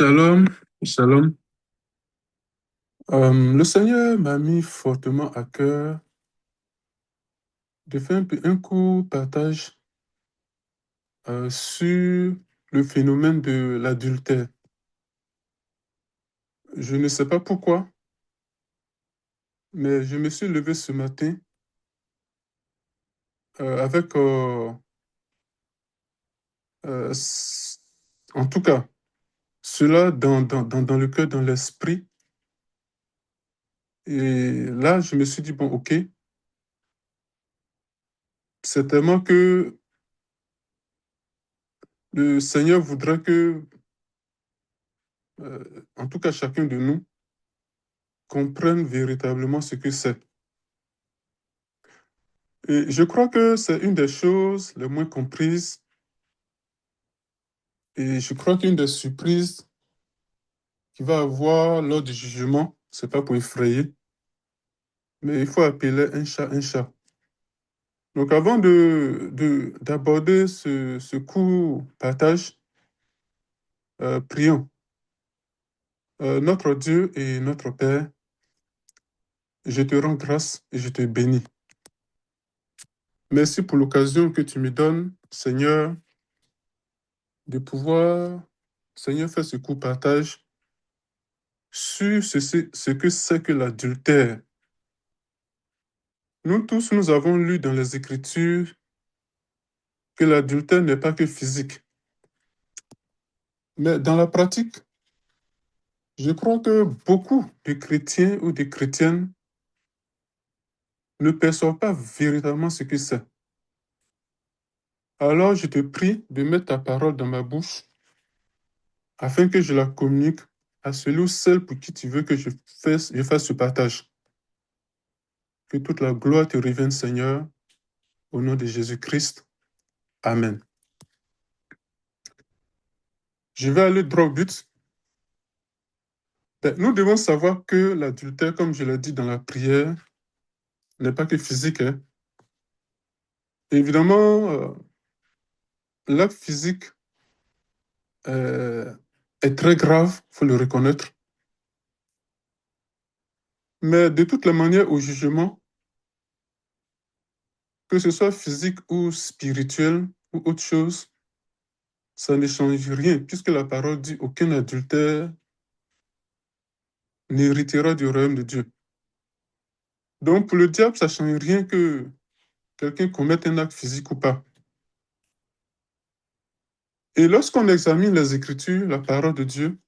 Shalom, shalom. Le Seigneur m'a mis fortement à cœur de faire un court partage sur le phénomène de l'adultère. Je ne sais pas pourquoi, mais je me suis levé ce matin avec, s- en tout cas, cela dans le cœur, dans l'esprit. Et là, je me suis dit, bon, ok, c'est tellement que le Seigneur voudrait que, en tout cas, chacun de nous, comprennent véritablement ce que c'est. Et je crois que c'est une des choses les moins comprises et je crois qu'une des surprises qu'il va avoir lors du jugement, c'est pas pour effrayer, mais il faut appeler un chat un chat. Donc avant d'aborder ce court partage, prions. Notre Dieu et notre Père, je te rends grâce et je te bénis. Merci pour l'occasion que tu me donnes, Seigneur, de pouvoir, Seigneur, faire ce court partage sur ce que c'est que l'adultère. Nous tous, nous avons lu dans les Écritures que l'adultère n'est pas que physique. Mais dans la pratique, je crois que beaucoup de chrétiens ou de chrétiennes ne perçoivent pas véritablement ce que c'est. Alors, je te prie de mettre ta parole dans ma bouche afin que je la communique à celui ou celle pour qui tu veux que je fasse ce partage. Que toute la gloire te revienne, Seigneur, au nom de Jésus-Christ. Amen. Je vais aller droit au but. Nous devons savoir que l'adultère, comme je l'ai dit dans la prière, n'est pas que physique, hein. Évidemment, l'acte physique euh, est très grave, il faut le reconnaître. Mais de toutes les manières, au jugement, que ce soit physique ou spirituel ou autre chose, ça ne change rien, puisque la parole dit aucun adultère n'héritera du royaume de Dieu. Donc pour le diable, ça ne change rien que quelqu'un commette un acte physique ou pas. Et lorsqu'on examine les Écritures, la parole de Dieu,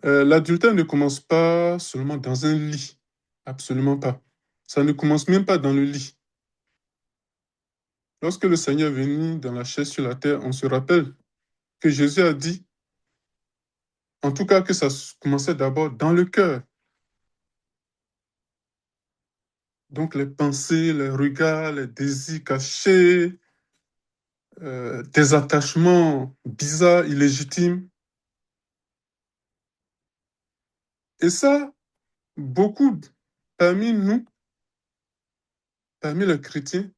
l'adultère ne commence pas seulement dans un lit, absolument pas. Ça ne commence même pas dans le lit. Lorsque le Seigneur est venu dans la chair sur la terre, on se rappelle que Jésus a dit, en tout cas que ça commençait d'abord dans le cœur. Donc les pensées, les regards, les désirs cachés, des attachements bizarres, illégitimes. Et ça, beaucoup parmi nous, parmi les chrétiens,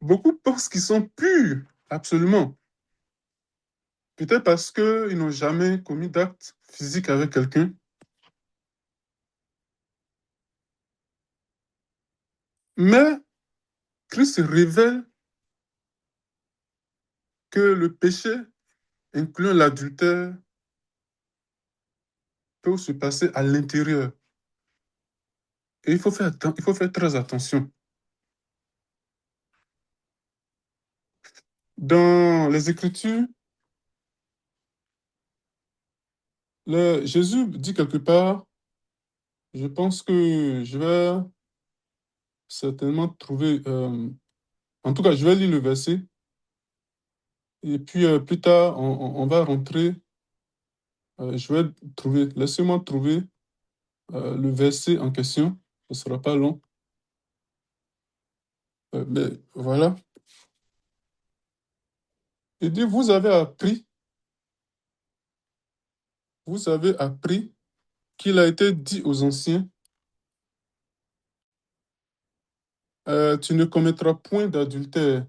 beaucoup pensent qu'ils sont purs, absolument. Peut-être parce qu'ils n'ont jamais commis d'acte physique avec quelqu'un. Mais Christ révèle que le péché, incluant l'adultère, peut se passer à l'intérieur. Et il faut faire très attention. Dans les Écritures, Jésus dit quelque part, je pense que je vais certainement trouver, en tout cas, je vais lire le verset, et puis plus tard, on va rentrer, je vais trouver, laissez-moi trouver le verset en question, ce ne sera pas long. Mais voilà. Il dit, vous avez appris qu'il a été dit aux anciens, tu ne commettras point d'adultère.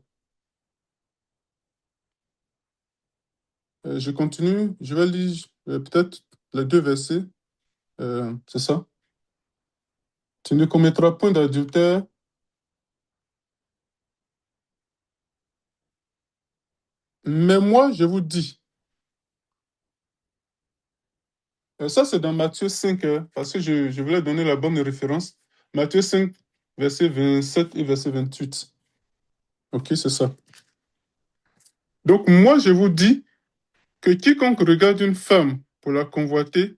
Je continue, je vais lire peut-être les deux versets. C'est ça. Tu ne commettras point d'adultère, mais moi, je vous dis, ça c'est dans Matthieu 5, parce que je voulais donner la bonne référence. Matthieu 5, verset 27 et verset 28. Ok, c'est ça. Donc moi, je vous dis que quiconque regarde une femme pour la convoiter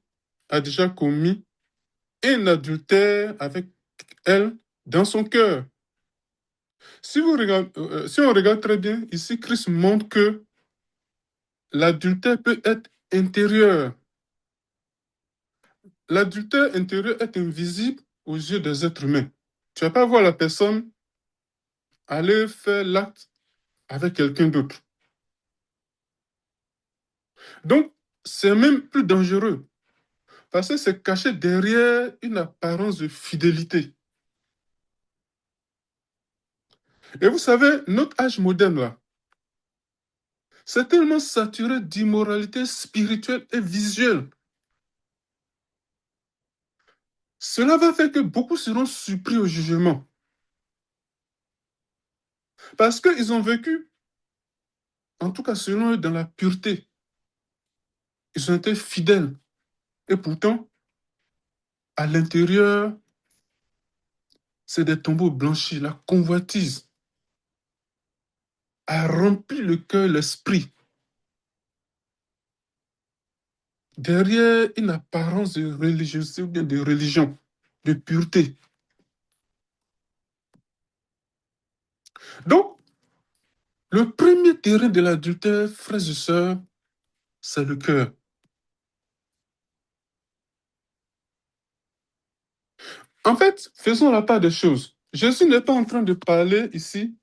a déjà commis un adultère avec elle dans son cœur. Si on regarde très bien, ici, Christ montre que l'adultère peut être intérieur. L'adultère intérieur est invisible aux yeux des êtres humains. Tu vas pas voir la personne aller faire l'acte avec quelqu'un d'autre. Donc, c'est même plus dangereux parce que c'est caché derrière une apparence de fidélité. Et vous savez, notre âge moderne, là, c'est tellement saturé d'immoralité spirituelle et visuelle. Cela va faire que beaucoup seront surpris au jugement parce qu'ils ont vécu, en tout cas selon eux, dans la pureté. Ils ont été fidèles. Et pourtant, à l'intérieur, c'est des tombeaux blanchis. La convoitise a rempli le cœur, l'esprit, derrière une apparence de religiosité ou bien de religion, de pureté. Donc, le premier terrain de l'adultère, frères et sœurs, c'est le cœur. En fait, faisons la part des choses. Jésus n'est pas en train de parler ici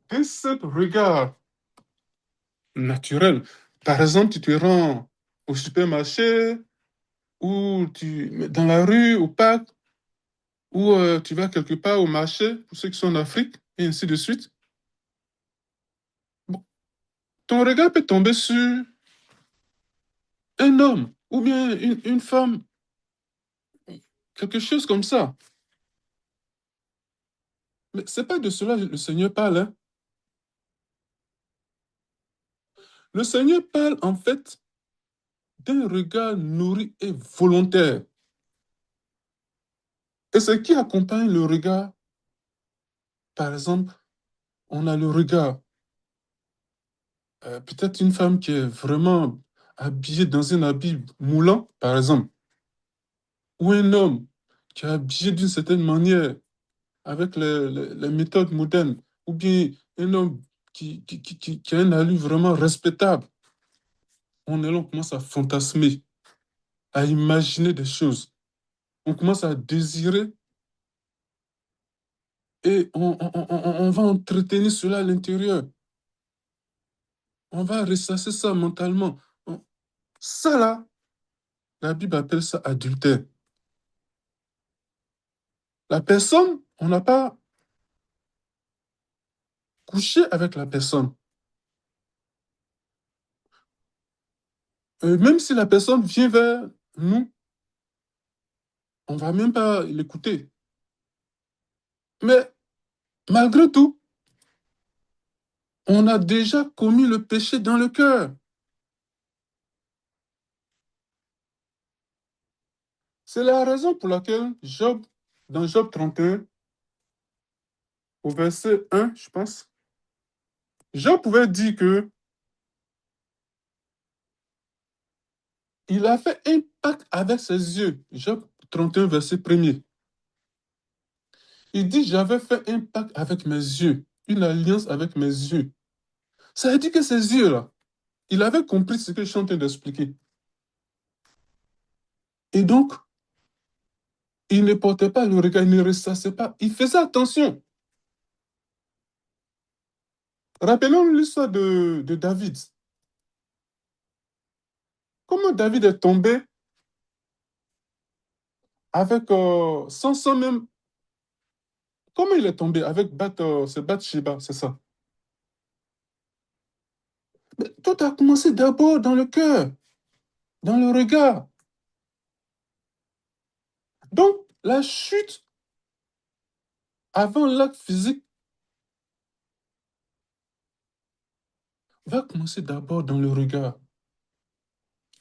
d'un simple regard naturel. Par exemple, tu te rends au supermarché ou dans la rue, au parc, ou tu vas quelque part au marché, pour ceux qui sont en Afrique, et ainsi de suite. Bon, ton regard peut tomber sur un homme ou bien une femme, quelque chose comme ça. Mais c'est pas de cela que le Seigneur parle, hein. Le Seigneur parle en fait d'un regard nourri et volontaire. Et ce qui accompagne le regard, par exemple, on a le regard, peut-être une femme qui est vraiment habillée dans un habit moulant, par exemple, ou un homme qui est habillé d'une certaine manière, avec les méthodes modernes, ou bien un homme qui a une allure vraiment respectable. On est là, on commence à fantasmer, à imaginer des choses. On commence à désirer et on va entretenir cela à l'intérieur. On va ressasser ça mentalement. Ça là, la Bible appelle ça adultère. La personne, on n'a pas couché avec la personne. Même si la personne vient vers nous, on ne va même pas l'écouter. Mais malgré tout, on a déjà commis le péché dans le cœur. C'est la raison pour laquelle Job, dans Job 31, au verset 1, je pense, Job pouvait dire que il a fait un pacte avec ses yeux. Job 31, verset 1er. Il dit, j'avais fait un pacte avec mes yeux, une alliance avec mes yeux. Ça veut dire que ces yeux-là, il avait compris ce que je suis en train d'expliquer. Et donc, il ne portait pas le regard, il ne ressassait pas, il faisait attention. Rappelons l'histoire de David. Comment David est tombé avec, sans même, comment il est tombé avec c'est Bathsheba, c'est ça. Mais tout a commencé d'abord dans le cœur, dans le regard. Donc, la chute avant l'acte physique va commencer d'abord dans le regard,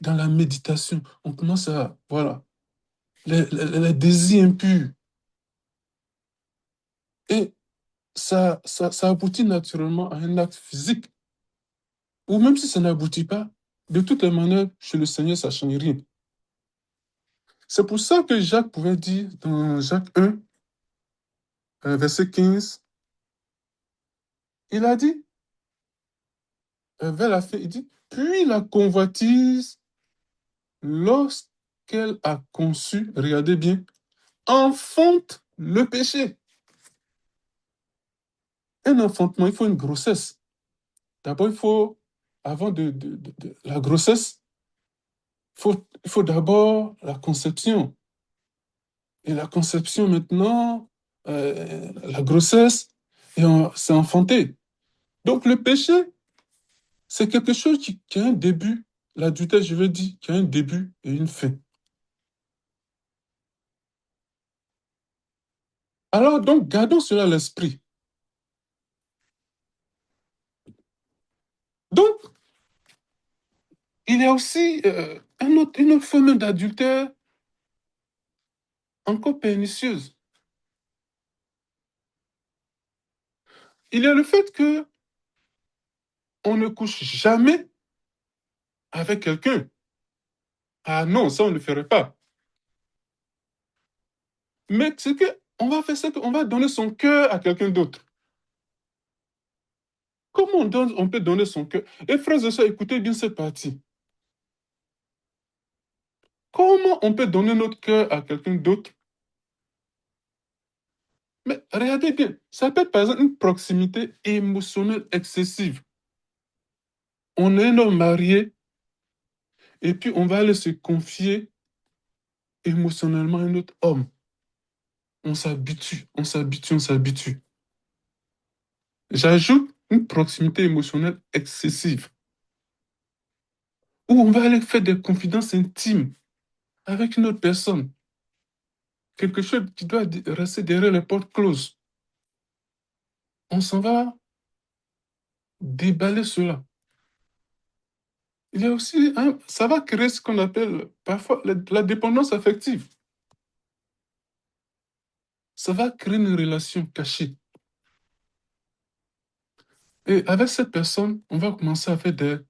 dans la méditation. On commence à, voilà, les désirs impurs. Et ça aboutit naturellement à un acte physique. Ou même si ça n'aboutit pas, de toutes les manières, chez le Seigneur, ça ne change rien. C'est pour ça que Jacques pouvait dire dans Jacques 1, verset 15, il a dit, vers la fin, il dit, puis la convoitise, lorsqu'elle a conçu, regardez bien, enfante le péché. Un enfantement, il faut une grossesse. D'abord, avant la grossesse, il faut d'abord la conception. Et la conception maintenant, la grossesse, c'est enfanté. Donc le péché, c'est quelque chose qui a un début. L'adultère, je veux dire, qui a un début et une fin. Alors donc, gardons cela à l'esprit. Donc, il y a aussi une autre forme d'adultère encore pernicieuse. Il y a le fait que on ne couche jamais avec quelqu'un. Ah non, ça, on ne le ferait pas. Mais c'est que on va faire ça, on va donner son cœur à quelqu'un d'autre. Comment on peut donner son cœur? Et frères et sœurs, écoutez bien cette partie. Comment on peut donner notre cœur à quelqu'un d'autre? Mais regardez bien, ça peut être par exemple une proximité émotionnelle excessive. On est un homme marié et puis on va aller se confier émotionnellement à un autre homme. On s'habitue, on s'habitue, on s'habitue. J'ajoute une proximité émotionnelle excessive où on va aller faire des confidences intimes avec une autre personne. Quelque chose qui doit rester derrière les portes closes. On s'en va déballer cela. Il y a aussi, ça va créer ce qu'on appelle parfois la dépendance affective. Ça va créer une relation cachée. Et avec cette personne, on va commencer à faire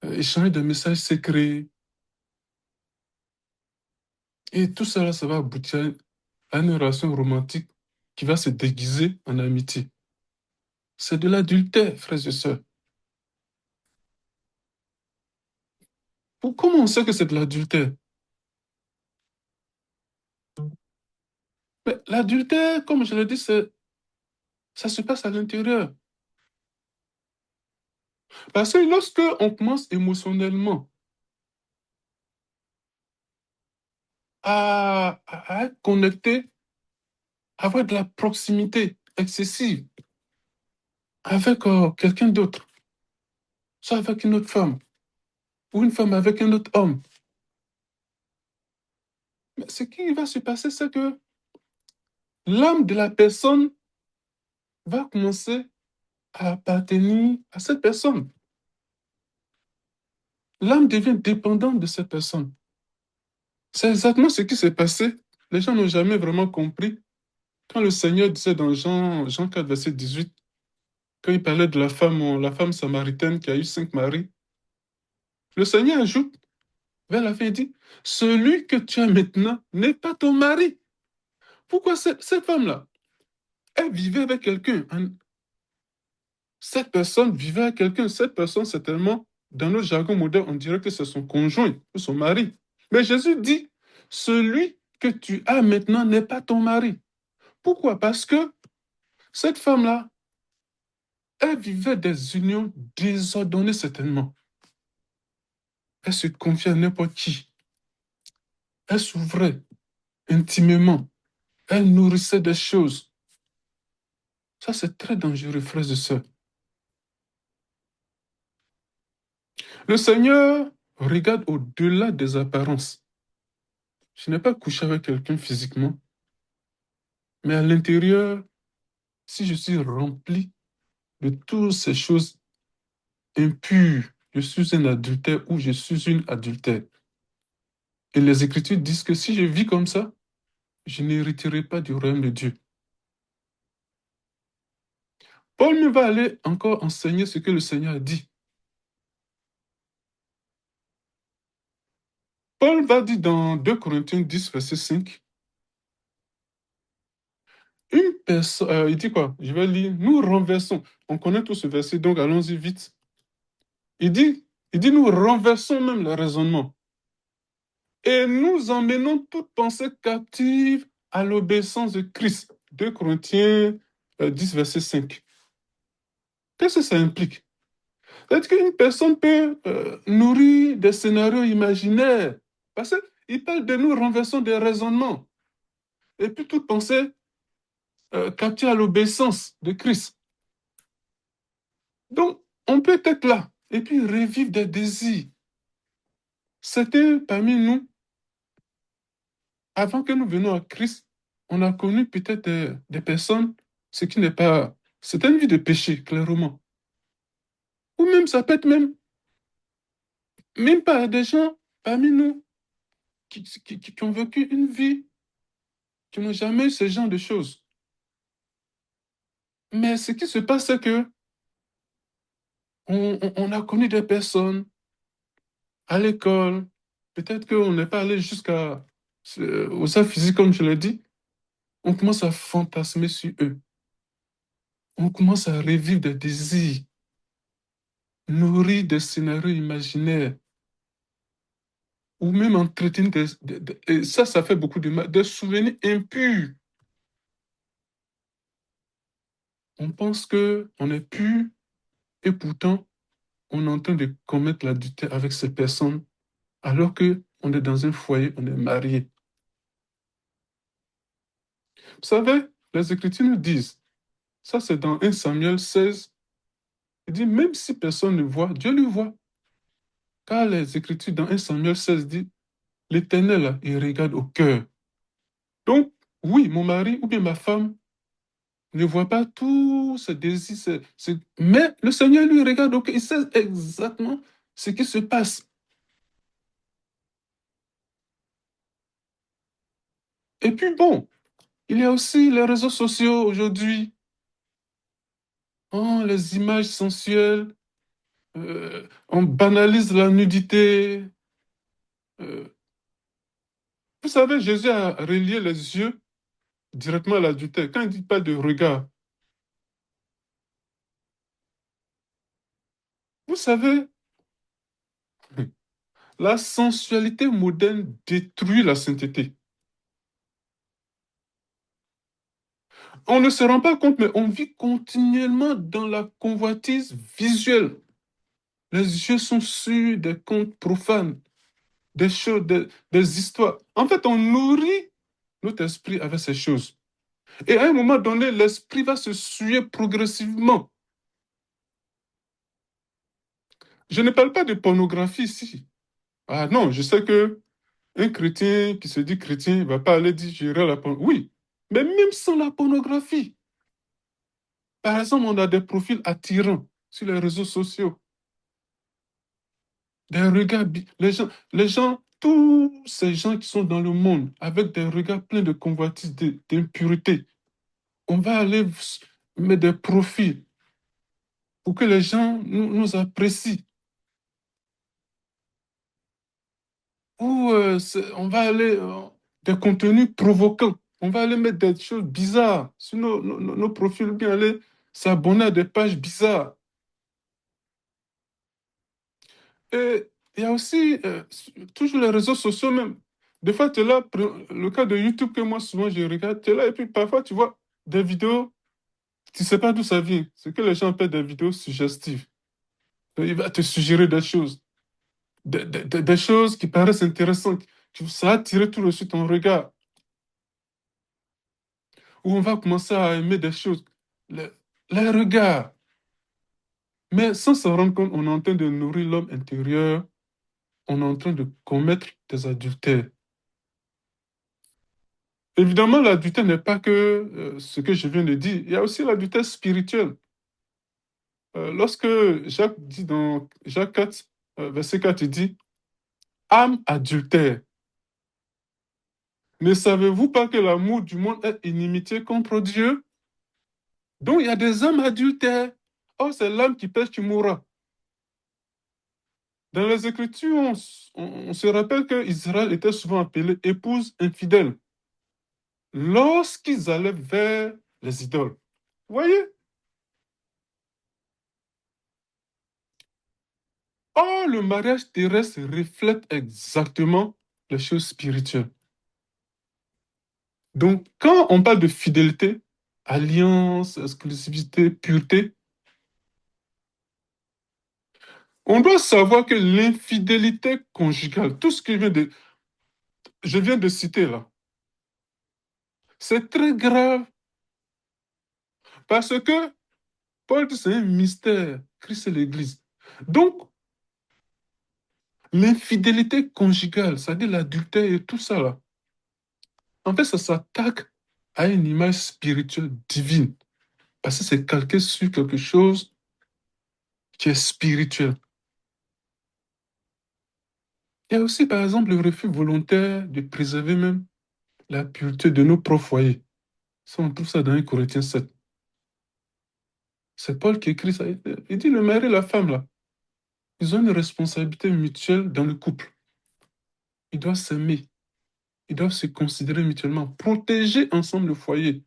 échanger des messages secrets. Et tout cela, ça va aboutir à une relation romantique qui va se déguiser en amitié. C'est de l'adultère, frères et sœurs. Comment on sait que c'est de l'adultère? Mais l'adultère, comme je l'ai dit, ça se passe à l'intérieur. Parce que lorsque on commence émotionnellement à être connecté, à avoir de la proximité excessive avec quelqu'un d'autre, soit avec une autre femme, ou une femme avec un autre homme, mais ce qui va se passer, c'est que l'âme de la personne va commencer à appartenir à cette personne. L'âme devient dépendante de cette personne. C'est exactement ce qui s'est passé. Les gens n'ont jamais vraiment compris. Quand le Seigneur disait dans Jean 4, verset 18, quand il parlait de la femme samaritaine qui a eu 5 maris, le Seigneur ajoute, vers la fin, il dit, celui que tu as maintenant n'est pas ton mari. Pourquoi cette femme-là, elle vivait avec quelqu'un. Cette personne vivait avec quelqu'un. Cette personne, c'est tellement, dans notre jargon moderne, on dirait que c'est son conjoint ou son mari. Mais Jésus dit, celui que tu as maintenant n'est pas ton mari. Pourquoi? Parce que cette femme-là, elle vivait des unions désordonnées certainement. Elle se confiait à n'importe qui. Elle s'ouvrait intimement. Elle nourrissait des choses. Ça, c'est très dangereux, frères et sœurs. Le Seigneur regarde au-delà des apparences. Je n'ai pas couché avec quelqu'un physiquement, mais à l'intérieur, si je suis rempli de toutes ces choses impures, je suis un adultère ou je suis une adultère. Et les Écritures disent que si je vis comme ça, je n'hériterai pas du royaume de Dieu. Paul me va aller encore enseigner ce que le Seigneur a dit. Paul va dire dans 2 Corinthiens 10, verset 5, une personne, il dit quoi? Je vais lire, nous renversons. On connaît tout ce verset, donc allons-y vite. Il dit, nous renversons même le raisonnement et nous emmenons toute pensée captive à l'obéissance de Christ. 2 Corinthiens 10, verset 5. Qu'est-ce que ça implique? C'est-à-dire qu'une personne peut nourrir des scénarios imaginaires. Parce qu'il parle de nous renversons des raisonnements. Et puis toute pensée captive à l'obéissance de Christ. Donc, on peut être là et puis revivre des désirs. Certains parmi nous, avant que nous venions à Christ, on a connu peut-être des personnes, ce qui n'est pas... C'est une vie de péché, clairement. Ou même, ça peut être même pas des gens parmi nous qui ont vécu une vie, qui n'ont jamais eu ce genre de choses. Mais ce qui se passe, c'est que on a connu des personnes à l'école, peut-être qu'on n'est pas allé jusqu'à aux arts physiques, comme je l'ai dit, on commence à fantasmer sur eux. On commence à revivre des désirs, nourrir des scénarios imaginaires, ou même entretenir et ça fait beaucoup de mal, des souvenirs impurs. On pense que on est pur et pourtant on est en train de commettre l'adultère avec ces personnes alors que on est dans un foyer, on est marié. Vous savez, les Écritures nous disent, ça c'est dans 1 Samuel 16, il dit même si personne ne voit, Dieu le voit. Car les Écritures dans 1 Samuel 16 disent, l'Éternel, là, il regarde au cœur. Donc, oui, mon mari ou bien ma femme ne voit pas tous ces désirs, mais le Seigneur lui regarde au cœur, il sait exactement ce qui se passe. Et puis bon, il y a aussi les réseaux sociaux aujourd'hui. Oh, les images sensuelles, on banalise la nudité. euh. Vous savez, Jésus a relié les yeux directement à l'adultère. Quand il dit pas de regard, vous savez, la sensualité moderne détruit la sainteté. On ne se rend pas compte, mais on vit continuellement dans la convoitise visuelle. Les yeux sont sur des contes profanes, des choses, des histoires. En fait, on nourrit notre esprit avec ces choses. Et à un moment donné, l'esprit va se suer progressivement. Je ne parle pas de pornographie ici. Ah non, je sais que un chrétien qui se dit chrétien ne va pas aller dire j'irai à la pornographie. Oui, mais même sans la pornographie. Par exemple, on a des profils attirants sur les réseaux sociaux. Des regards, les gens, tous ces gens qui sont dans le monde avec des regards pleins de convoitise, d'impureté, on va aller mettre des profils pour que les gens nous apprécient. Ou on va aller des contenus provoquants. On va aller mettre des choses bizarres sur nos profils, ou bien aller s'abonner à des pages bizarres. Et il y a aussi toujours les réseaux sociaux même. Des fois, tu es là, le cas de YouTube que moi souvent je regarde, tu es là et puis parfois tu vois des vidéos, tu ne sais pas d'où ça vient. C'est que les gens appellent des vidéos suggestives. Il va te suggérer des choses, des choses qui paraissent intéressantes. Ça a attiré tout de suite ton regard. Ou on va commencer à aimer des choses. Les, les regards. Mais sans s'en rendre compte, on est en train de nourrir l'homme intérieur, on est en train de commettre des adultères. Évidemment, l'adultère n'est pas que ce que je viens de dire, il y a aussi l'adultère spirituel. Lorsque Jacques dit dans Jacques 4, verset 4, il dit, âme adultère, ne savez-vous pas que l'amour du monde est inimitié contre Dieu? Donc, il y a des âmes adultères. Oh, c'est l'âme qui pêche, tu mourras. Dans les Écritures, on se rappelle qu'Israël était souvent appelé épouse infidèle lorsqu'ils allaient vers les idoles. Vous voyez? Or, le mariage terrestre reflète exactement les choses spirituelles. Donc, quand on parle de fidélité, alliance, exclusivité, pureté, on doit savoir que l'infidélité conjugale, tout ce que je viens de citer là, c'est très grave parce que Paul dit c'est un mystère, Christ et l'Église. Donc, l'infidélité conjugale, c'est-à-dire l'adultère et tout ça là, en fait, ça s'attaque à une image spirituelle divine parce que c'est calqué sur quelque chose qui est spirituel. Il y a aussi, par exemple, le refus volontaire de préserver même la pureté de nos propres foyers. Ça, on trouve ça dans 1 Corinthiens 7. C'est Paul qui écrit ça. Il dit le mari et la femme, là, ils ont une responsabilité mutuelle dans le couple. Ils doivent s'aimer. Ils doivent se considérer mutuellement, protéger ensemble le foyer.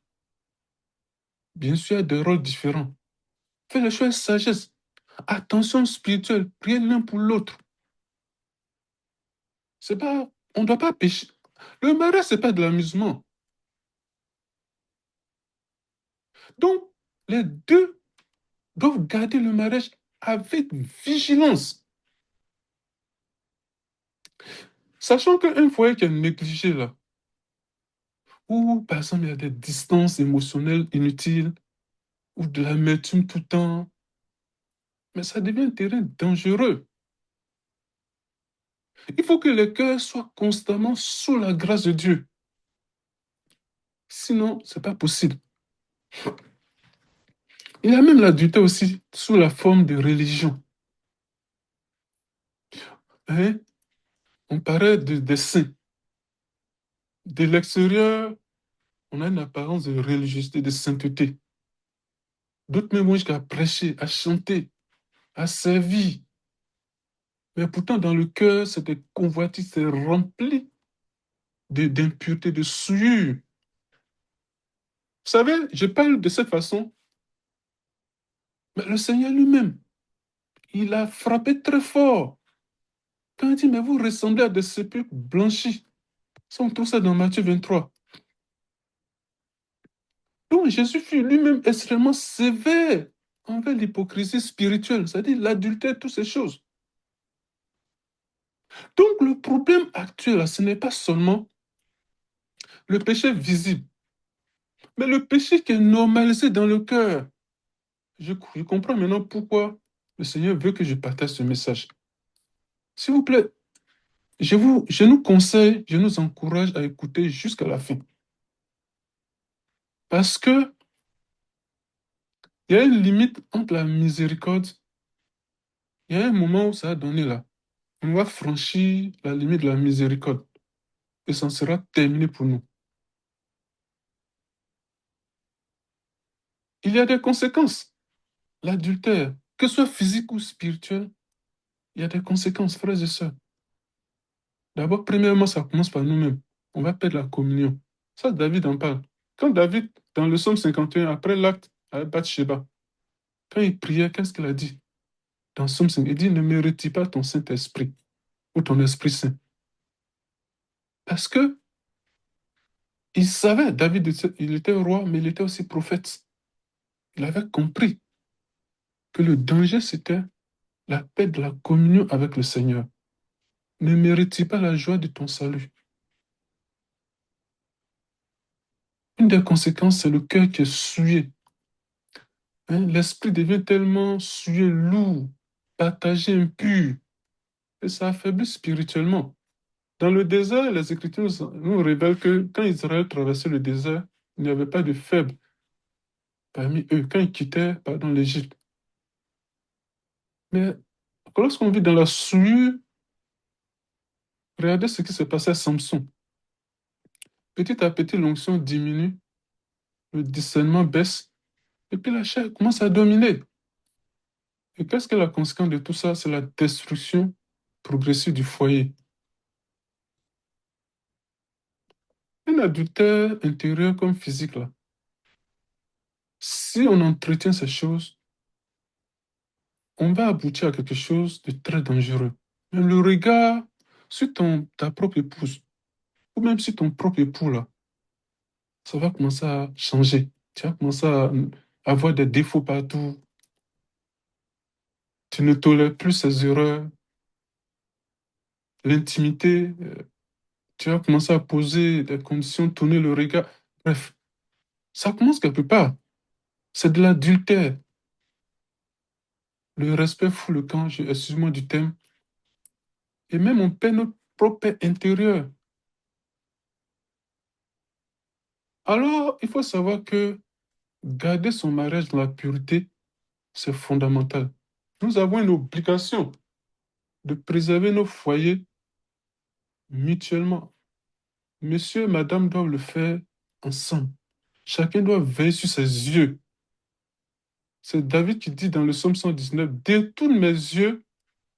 Bien sûr, il y a des rôles différents. Faites les choses avec sagesse. Attention spirituelle, priez l'un pour l'autre. C'est pas, on ne doit pas pécher. Le mariage, c'est pas de l'amusement. Donc, les deux doivent garder le mariage avec vigilance. Sachant qu'un foyer qui est négligé, là, où, par exemple, il y a des distances émotionnelles inutiles, ou de l'amertume tout le temps, mais ça devient un terrain dangereux. Il faut que le cœur soit constamment sous la grâce de Dieu. Sinon, c'est pas possible. Il y a même l'adultère aussi sous la forme de religion. Hein? On paraît des saints. De l'extérieur, on a une apparence de religiosité, de sainteté. D'autres même vont jusqu'à prêcher, à chanter, à servir. Mais pourtant, dans le cœur, cette convoitise est remplie d'impureté, de souillure. Vous savez, je parle de cette façon, mais le Seigneur lui-même, il a frappé très fort. Quand il dit, mais vous ressemblez à des sépulcres blanchis. Ça, on trouve ça dans Matthieu 23. Donc Jésus fut lui-même extrêmement sévère envers l'hypocrisie spirituelle, c'est-à-dire l'adultère, toutes ces choses. Donc le problème actuel, là, ce n'est pas seulement le péché visible, mais le péché qui est normalisé dans le cœur. Je comprends maintenant pourquoi le Seigneur veut que je partage ce message. S'il vous plaît, je nous conseille, je nous encourage à écouter jusqu'à la fin. Parce que il y a une limite entre la miséricorde, il y a un moment où ça va donner là. On va franchir la limite de la miséricorde et ça sera terminé pour nous. Il y a des conséquences. L'adultère, que ce soit physique ou spirituel, il y a des conséquences, frères et sœurs. D'abord, premièrement, ça commence par nous-mêmes. On va perdre la communion. Ça, David en parle. Quand David, dans le psaume 51, après l'acte à Bathsheba, quand il priait, qu'est-ce qu'il a dit? Dans le psaume 5, il dit, ne me retire pas ton Saint-Esprit ou ton Esprit Saint. Parce que il savait, David, il était roi, mais il était aussi prophète. Il avait compris que le danger, c'était la paix de la communion avec le Seigneur. Ne mérites pas la joie de ton salut. Une des conséquences, c'est le cœur qui est souillé. hein, l'esprit devient tellement souillé, lourd, partagé, impur, et ça affaiblit spirituellement. Dans le désert, les Écritures nous révèlent que quand Israël traversait le désert, il n'y avait pas de faibles parmi eux quand ils quittaient, pardon, l'Égypte. Mais lorsqu'on vit dans la souillure, regardez ce qui se passait à Samson. Petit à petit, l'onction diminue, le discernement baisse, et puis la chair commence à dominer. Et qu'est-ce que la conséquence de tout ça? C'est la destruction progressive du foyer. Un adultère intérieur comme physique, là, si on entretient ces choses, on va aboutir à quelque chose de très dangereux. Même le regard sur ta propre épouse, ou même sur ton propre époux, là, ça va commencer à changer. Tu vas commencer à avoir des défauts partout. Tu ne tolères plus ses erreurs, l'intimité. Tu vas commencer à poser des conditions, tourner le regard. Bref, ça commence quelque part. C'est de l'adultère. Le respect fout le camp, excuse-moi du thème. Et même on perd notre propre paix intérieure. Alors, il faut savoir que garder son mariage dans la pureté, c'est fondamental. Nous avons une obligation de préserver nos foyers mutuellement. Monsieur et madame doivent le faire ensemble. Chacun doit veiller sur ses yeux. C'est David qui dit dans le psaume 119, détourne mes yeux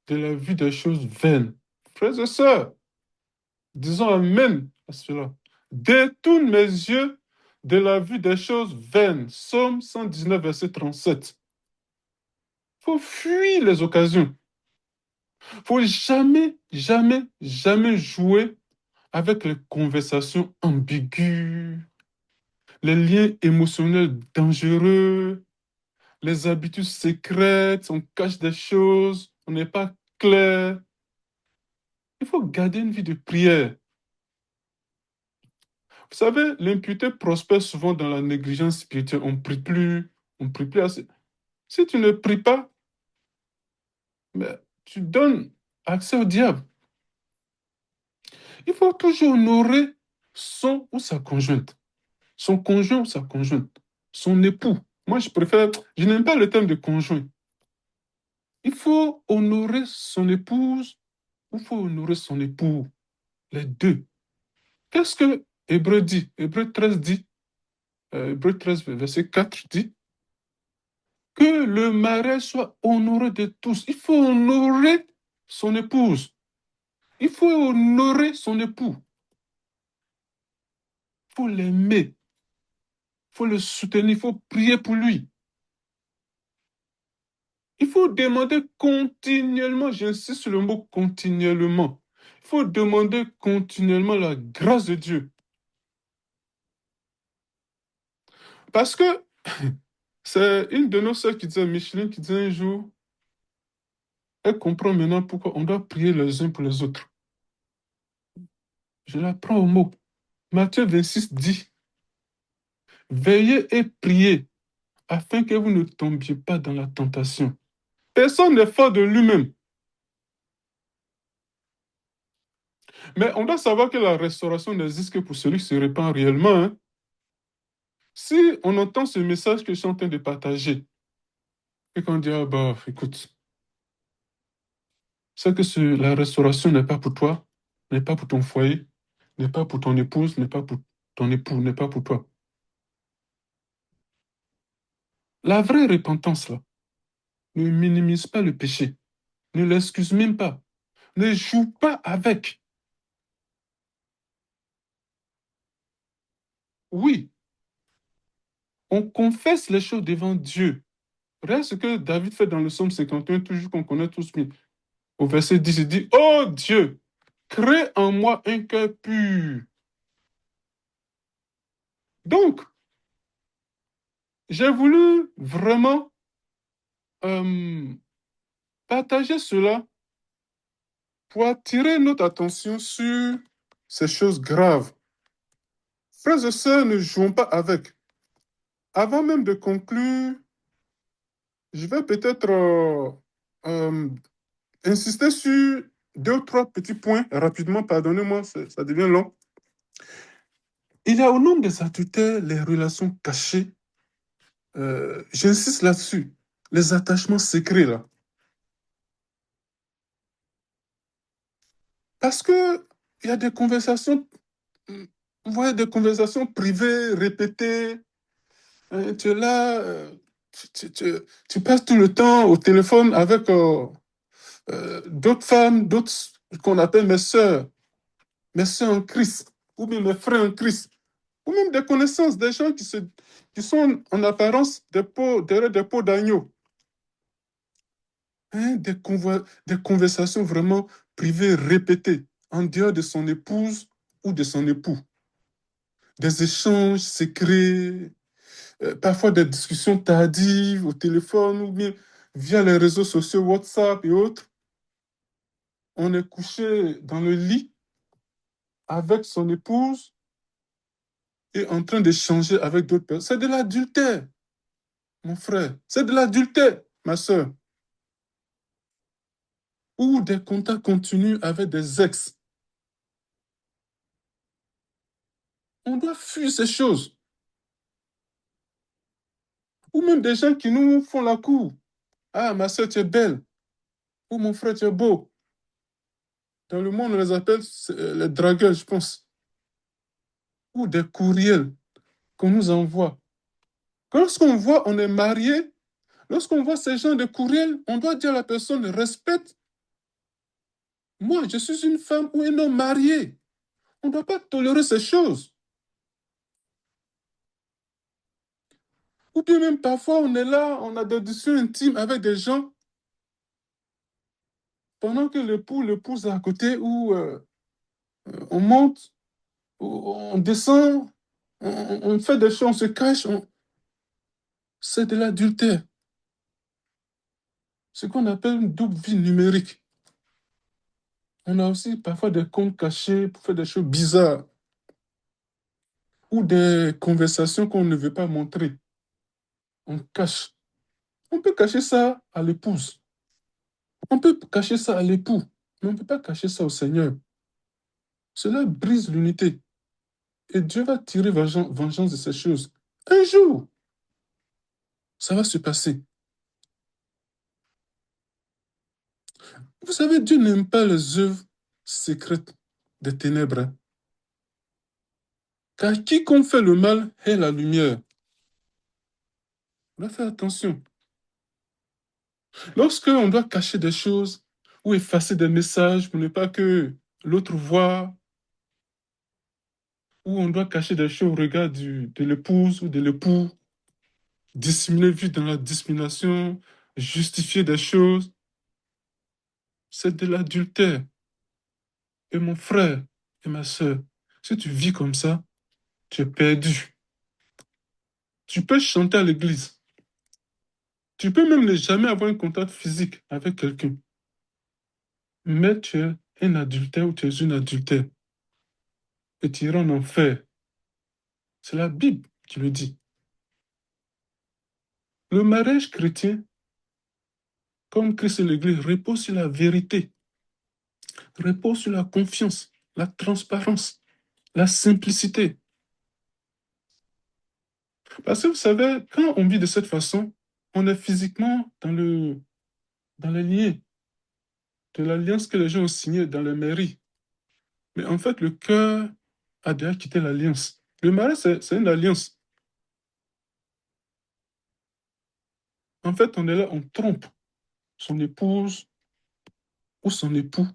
de la vue des choses vaines. Frères et sœurs, disons Amen à cela. Détourne mes yeux de la vue des choses vaines. Psaume 119, verset 37. Il faut fuir les occasions. Il faut jamais, jamais, jamais jouer avec les conversations ambiguës, les liens émotionnels dangereux, les habitudes secrètes, on cache des choses, on n'est pas clair. Il faut garder une vie de prière. Vous savez, l'impureté prospère souvent dans la négligence spirituelle. On prie plus assez. Si tu ne pries pas, mais tu donnes accès au diable. Il faut toujours honorer son ou sa conjointe, son conjoint ou sa conjointe, son époux. Moi, je n'aime pas le terme de conjoint. Il faut honorer son épouse ou il faut honorer son époux, les deux. Qu'est-ce que Hébreu dit? Hébreu 13 dit, Hébreu 13, verset 4 dit, que le mariage soit honoré de tous. Il faut honorer son épouse. Il faut honorer son époux. Il faut l'aimer. Il faut le soutenir. Il faut prier pour lui. Il faut demander continuellement, j'insiste sur le mot continuellement. Il faut demander continuellement la grâce de Dieu. Parce que c'est une de nos sœurs qui disait, Micheline, qui disait un jour, elle comprend maintenant pourquoi on doit prier les uns pour les autres. Je la prends au mot. Matthieu 26 dit, veillez et priez afin que vous ne tombiez pas dans la tentation. Personne n'est fort de lui-même. Mais on doit savoir que la restauration n'existe que pour celui qui se répand réellement, hein. Si on entend ce message que je suis en train de partager, et qu'on dit, ah bah, écoute, c'est que la restauration n'est pas pour toi, n'est pas pour ton foyer, n'est pas pour ton épouse, n'est pas pour ton époux, n'est pas pour toi. La vraie repentance, là, ne minimise pas le péché, ne l'excuse même pas, ne joue pas avec. Oui, on confesse les choses devant Dieu. Regarde ce que David fait dans le psaume 51, toujours qu'on connaît tous, mais au verset 10, il dit, oh Dieu, crée en moi un cœur pur. Donc, j'ai voulu vraiment euh, partager cela pour attirer notre attention sur ces choses graves. Frères et sœurs, ne jouons pas avec. Avant même de conclure, Je vais peut-être euh, insister sur deux ou trois petits points rapidement. Pardonnez-moi, ça devient long. Il y a au nombre des adultères les relations cachées. J'insiste là-dessus. Les attachements secrets, là. Parce que il y a des conversations, vous voyez, des conversations privées, répétées. Tu es là, tu passes tout le temps au téléphone avec d'autres femmes, d'autres qu'on appelle mes sœurs en Christ, ou bien mes frères en Christ, ou même des connaissances, des gens qui sont en apparence derrière des peaux d'agneau. Hein, des conversations vraiment privées, répétées, en dehors de son épouse ou de son époux. Des échanges secrets, parfois des discussions tardives au téléphone ou bien via les réseaux sociaux, WhatsApp et autres. On est couché dans le lit avec son épouse et en train d'échanger avec d'autres personnes. C'est de l'adultère, mon frère. C'est de l'adultère, ma soeur. Ou des contacts continus avec des ex. On doit fuir ces choses. Ou même des gens qui nous font la cour. Ah, ma soeur, tu es belle. Ou mon frère, tu es beau. Dans le monde, on les appelle les dragueurs, je pense. Ou des courriels qu'on nous envoie. Lorsqu'on voit, on est marié, lorsqu'on voit ces gens de courriels, on doit dire à la personne, respecte. Moi, je suis une femme ou un homme marié. On ne doit pas tolérer ces choses. Ou bien même parfois, on est là, on a des discussions intimes avec des gens pendant que l'épouse est à côté, ou on monte, ou on descend, on fait des choses, on se cache. C'est de l'adultère. Ce qu'on appelle une double vie numérique. On a aussi parfois des comptes cachés pour faire des choses bizarres ou des conversations qu'on ne veut pas montrer. On cache. On peut cacher ça à l'épouse. On peut cacher ça à l'époux. Mais on ne peut pas cacher ça au Seigneur. Cela brise l'unité. Et Dieu va tirer vengeance de ces choses. Un jour, ça va se passer. Vous savez, Dieu n'aime pas les œuvres secrètes des ténèbres, hein. Car quiconque fait le mal est la lumière. On doit faire attention. Lorsqu'on doit cacher des choses ou effacer des messages pour ne pas que l'autre voit, ou on doit cacher des choses au regard de l'épouse ou de l'époux, dissimuler, vite dans la dissimulation, justifier des choses, c'est de l'adultère. Et mon frère et ma soeur, si tu vis comme ça, tu es perdu. Tu peux chanter à l'église. Tu peux même ne jamais avoir un contact physique avec quelqu'un. Mais tu es un adultère ou tu es une adultère. Et tu iras en enfer. C'est la Bible qui le dit. Le mariage chrétien, comme Christ et l'Église, repose sur la vérité, repose sur la confiance, la transparence, la simplicité. Parce que vous savez, quand on vit de cette façon, on est physiquement dans les liens de l'alliance que les gens ont signée dans les mairies. Mais en fait, le cœur a déjà quitté l'alliance. Le mariage, c'est une alliance. En fait, on est là, on trompe son épouse ou son époux.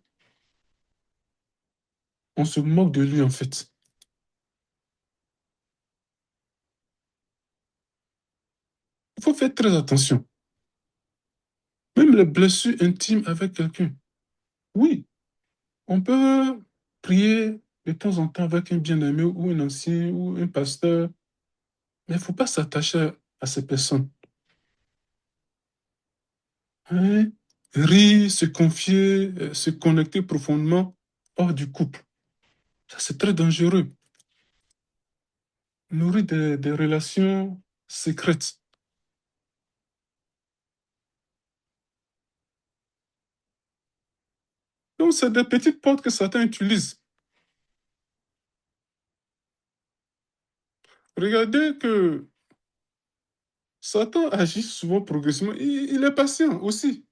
On se moque de lui, en fait. Il faut faire très attention. Même les blessures intimes avec quelqu'un. Oui, on peut prier de temps en temps avec un bien-aimé ou un ancien ou un pasteur, mais il ne faut pas s'attacher à ces personnes. Hein? Rire, se confier, se connecter profondément hors du couple. Ça, c'est très dangereux. Nourrir des relations secrètes. Donc, c'est des petites portes que Satan utilise. Regardez que Satan agit souvent progressivement. Il est patient aussi.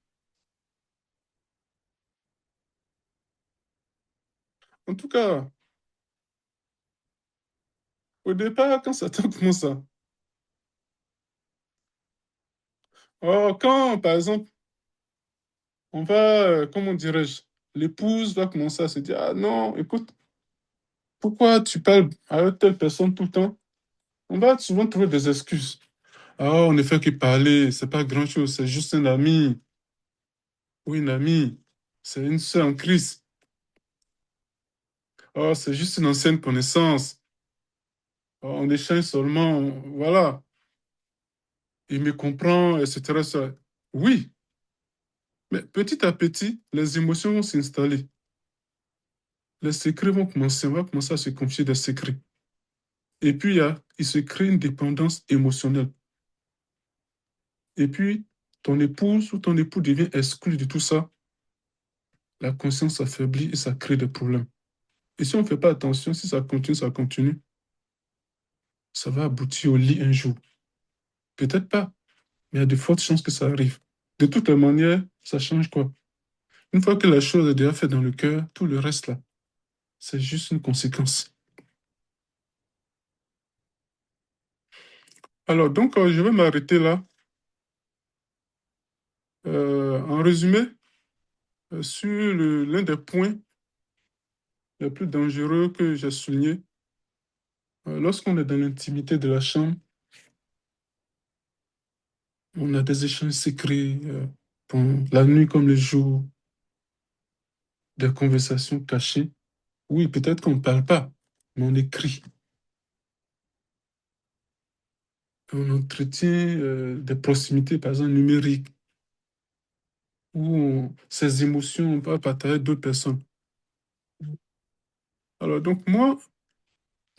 En tout cas, au départ, quand Satan commence à... Oh, quand, par exemple, on va, comment dirais-je, l'épouse va commencer à se dire, ah non, écoute, pourquoi tu parles à telle personne tout le temps? On va souvent trouver des excuses. Ah, on ne fait que parler, c'est pas grand-chose, c'est juste un ami ou une amie, c'est une sœur en Christ. Oh, c'est juste une ancienne connaissance. Oh, on échange seulement, voilà. Il me comprend, etc. Ça. Oui, mais petit à petit, les émotions vont s'installer. Les secrets vont commencer, on va commencer à se confier des secrets. Et puis, il se crée une dépendance émotionnelle. Et puis, ton épouse ou ton époux devient exclu de tout ça. La conscience s'affaiblit et ça crée des problèmes. Et si on ne fait pas attention, si ça continue, ça va aboutir au lit un jour. Peut-être pas, mais il y a de fortes chances que ça arrive. De toutes les manières, ça change quoi? Une fois que la chose est déjà faite dans le cœur, tout le reste là, c'est juste une conséquence. Alors, donc, je vais m'arrêter là. En résumé, sur l'un des points les plus dangereux que j'ai souligné, lorsqu'on est dans l'intimité de la chambre, on a des échanges secrets, bon, la nuit comme le jour, des conversations cachées. Oui, peut-être qu'on ne parle pas, mais on écrit. On entretient des proximités, par exemple, numériques, où ces émotions, on peut partager avec d'autres personnes. Alors, donc, moi,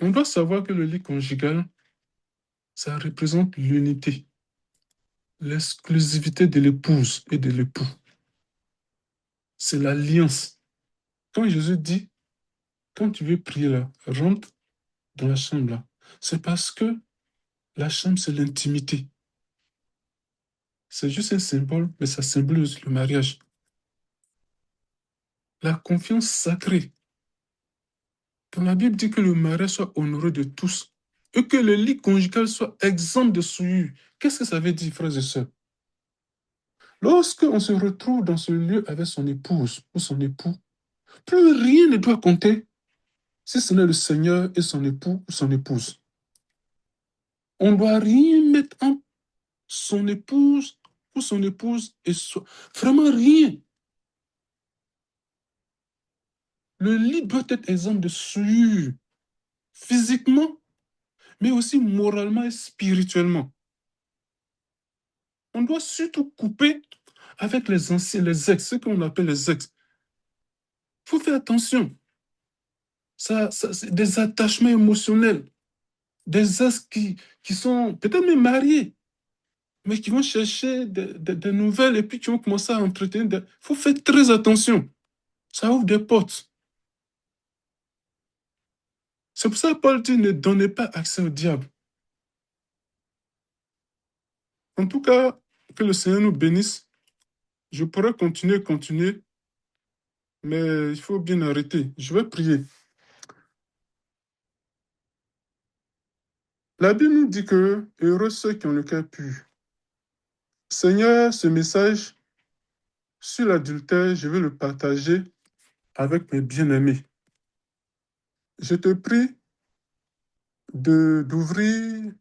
on doit savoir que le lit conjugal, ça représente l'unité, l'exclusivité de l'épouse et de l'époux. C'est l'alliance. Quand Jésus dit, quand tu veux prier là, rentre dans la chambre là, c'est parce que la chambre, c'est l'intimité. C'est juste un symbole, mais ça symbolise le mariage. La confiance sacrée. Quand la Bible dit que le mariage soit honoré de tous et que le lit conjugal soit exempt de souillure, qu'est-ce que ça veut dire, frères et sœurs? Lorsque on se retrouve dans ce lieu avec son épouse ou son époux, plus rien ne doit compter si ce n'est le Seigneur et son époux ou son épouse. On ne doit rien mettre entre son épouse ou son épouse et soi. Vraiment rien. Le lit doit être exempt de souillure, physiquement, mais aussi moralement et spirituellement. On doit surtout couper avec les anciens, les ex, ce qu'on appelle les ex. Il faut faire attention. Ça, c'est des attachements émotionnels, des ex qui sont peut-être même mariés, mais qui vont chercher des nouvelles et puis qui vont commencer à entretenir. Il faut faire très attention. Ça ouvre des portes. C'est pour ça que Paul dit ne donnez pas accès au diable. En tout cas, que le Seigneur nous bénisse. Je pourrais continuer, mais il faut bien arrêter. Je vais prier. La Bible nous dit que heureux ceux qui ont le cœur pur. Seigneur, ce message sur l'adultère, je vais le partager avec mes bien-aimés. Je te prie d'ouvrir